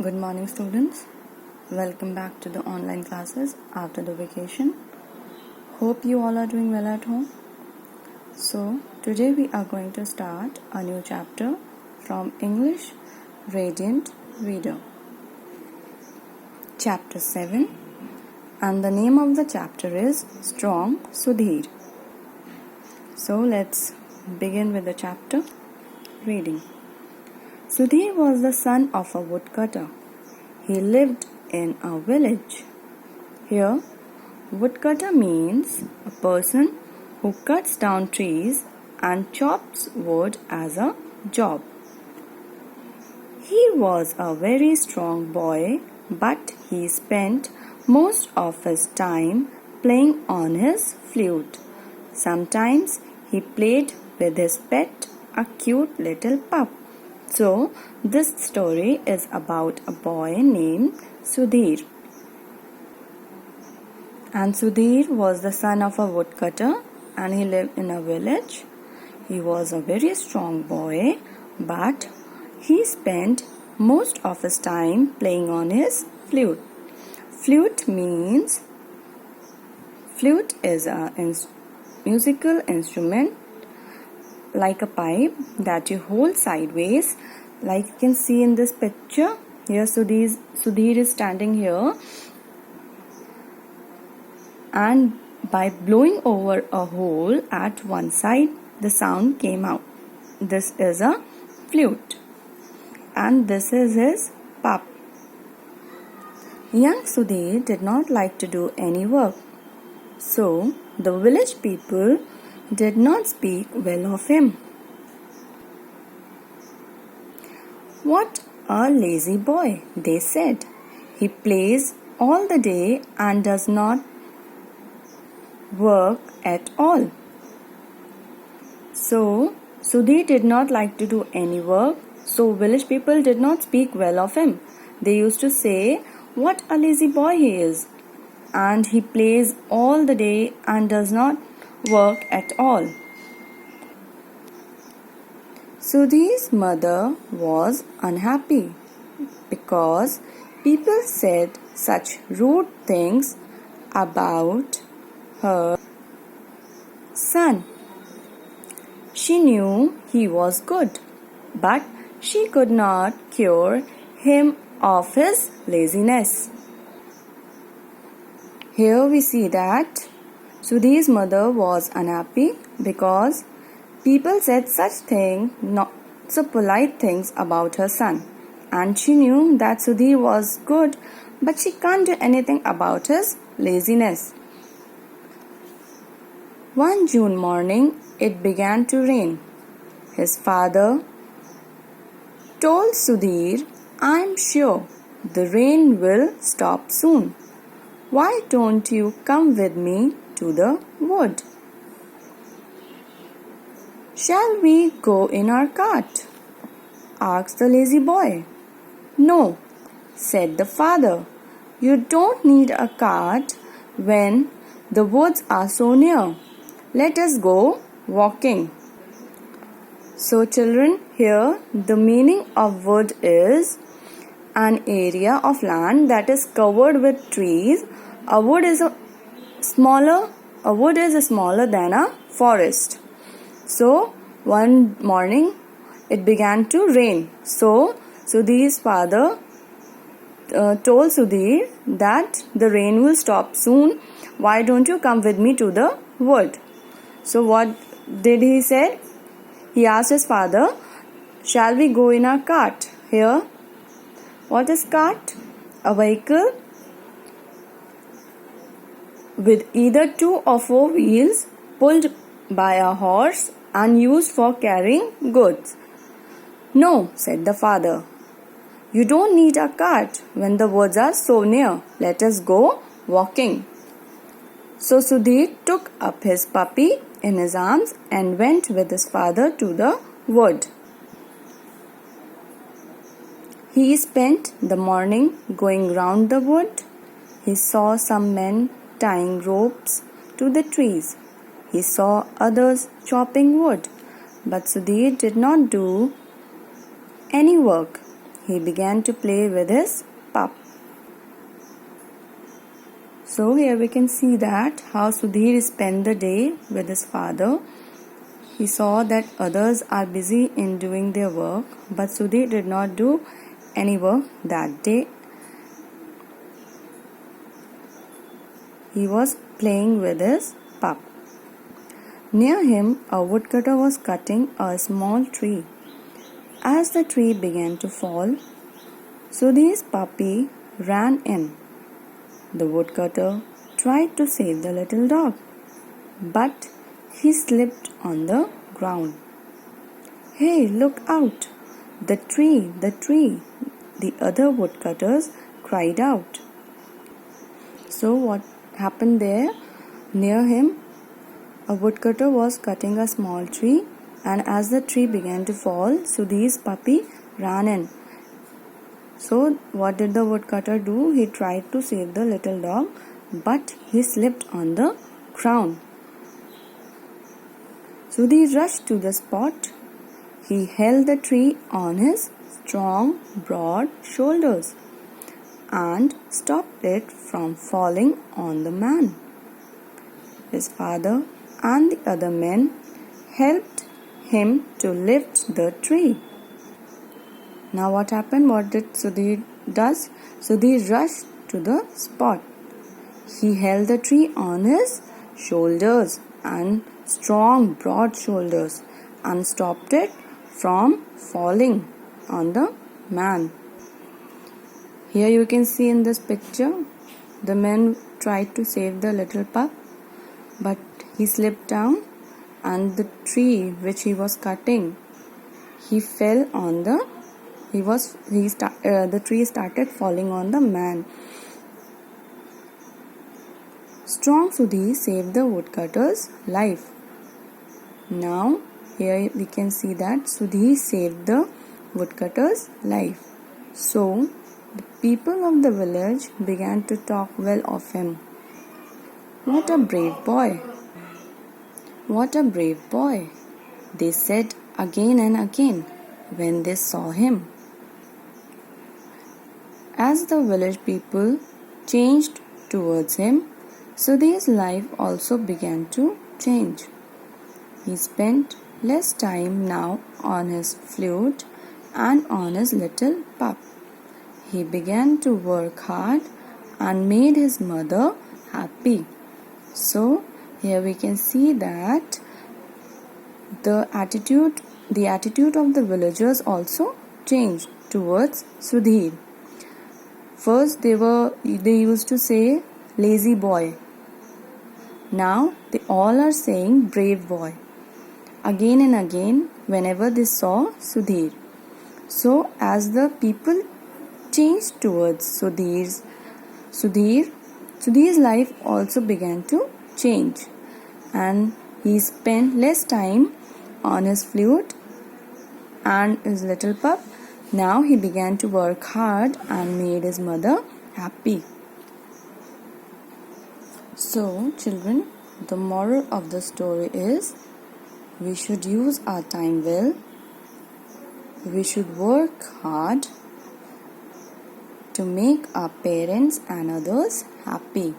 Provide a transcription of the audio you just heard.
Good morning, students. Welcome back to the online classes after the vacation. Hope you all are doing well at home. So, today we are going to start a new chapter from English Radiant Reader. Chapter 7, and the name of the chapter is Strong Sudhir. So, let's begin with the chapter. Reading. Sudhir was the son of a woodcutter. He lived in a village. Here, woodcutter means a person who cuts down trees and chops wood as a job. He was a very strong boy, but he spent most of his time playing on his flute. Sometimes he played with his pet, a cute little pup. So, this story is about a boy named Sudhir. And Sudhir was the son of a woodcutter and he lived in a village. He was a very strong boy, but he spent most of his time playing on his flute. Flute is a musical instrument like a pipe that you hold sideways, like you can see in this picture. Here Sudhir is standing here, and by blowing over a hole at one side, the sound came out. This is a flute, and this is his pup. Young Sudhir did not like to do any work, so the village people did not speak well of him. What a lazy boy, they said. He plays all the day and does not work at all. So, Sudhir did not like to do any work, so village people did not speak well of him. They used to say, "What a lazy boy he is, and he plays all the day and does not work at all." Sudhir's mother was unhappy because people said such rude things about her son. She knew he was good, but she could not cure him of his laziness. Here we see that Sudhir's mother was unhappy because people said such not so polite things about her son, and she knew that Sudhir was good, but she can't do anything about his laziness. One June morning, it began to rain. His father told Sudhir, "I'm sure the rain will stop soon. Why don't you come with me to the wood? Shall we go in our cart?" asked the lazy boy. "No," said the father. "You don't need a cart when the woods are so near. Let us go walking." So children, here the meaning of wood is an area of land that is covered with trees. A wood is smaller than a forest. So one morning it began to rain. So Sudhir's father told Sudhir that the rain will stop soon. Why don't you come with me to the wood? So what did he say? He asked his father, "Shall we go in our cart?" Here, what is cart? A vehicle with either 2 or 4 wheels pulled by a horse and used for carrying goods. "No," said the father. "You don't need a cart when the woods are so near. Let us go walking." So Sudhir took up his puppy in his arms and went with his father to the wood. He spent the morning going round the wood. He saw some men tying ropes to the trees. He saw others chopping wood, but Sudhir did not do any work. he began to play with his pup. So here we can see that how Sudhir spent the day with his father. He saw that others are busy in doing their work, but Sudhir did not do any work that day. He was playing with his pup. Near him, a woodcutter was cutting a small tree. As the tree began to fall, Sudhir's puppy ran in. The woodcutter tried to save the little dog, but he slipped on the ground. "Hey, look out! The tree, the tree!" the other woodcutters cried out. So what happened there? Near him, a woodcutter was cutting a small tree, and as the tree began to fall, Sudhir's puppy ran in. So what did the woodcutter do? He tried to save the little dog, but he slipped on the ground. Sudhir rushed to the spot. He held the tree on his strong, broad shoulders and stopped it from falling on the man. His father and the other men helped him to lift the tree. Now what happened? What did Sudhir does? Sudhir rushed to the spot. He held the tree on his shoulders and strong broad shoulders and stopped it from falling on the man. Here you can see in this picture, the man tried to save the little pup, but he slipped down, and the tree which he was cutting, he fell on the the tree started falling on the man. Strong Sudhir saved the woodcutter's life. Now here we can see that Sudhir saved the woodcutter's life. So the people of the village began to talk well of him. "What a brave boy! What a brave boy!" they said again and again when they saw him. As the village people changed towards him, Sudhir's life also began to change. He spent less time now on his flute and on his little pup. He began to work hard and made his mother happy. So here we can see that the attitude of the villagers also changed towards Sudhir. First they used to say lazy boy. Now they all are saying brave boy again and again whenever they saw Sudhir. So as the people changed towards Sudhir's life also began to change, and he spent less time on his flute and his little pup. Now he began to work hard and made his mother happy. So children, the moral of the story is we should use our time well. We should work hard to make our parents and others happy.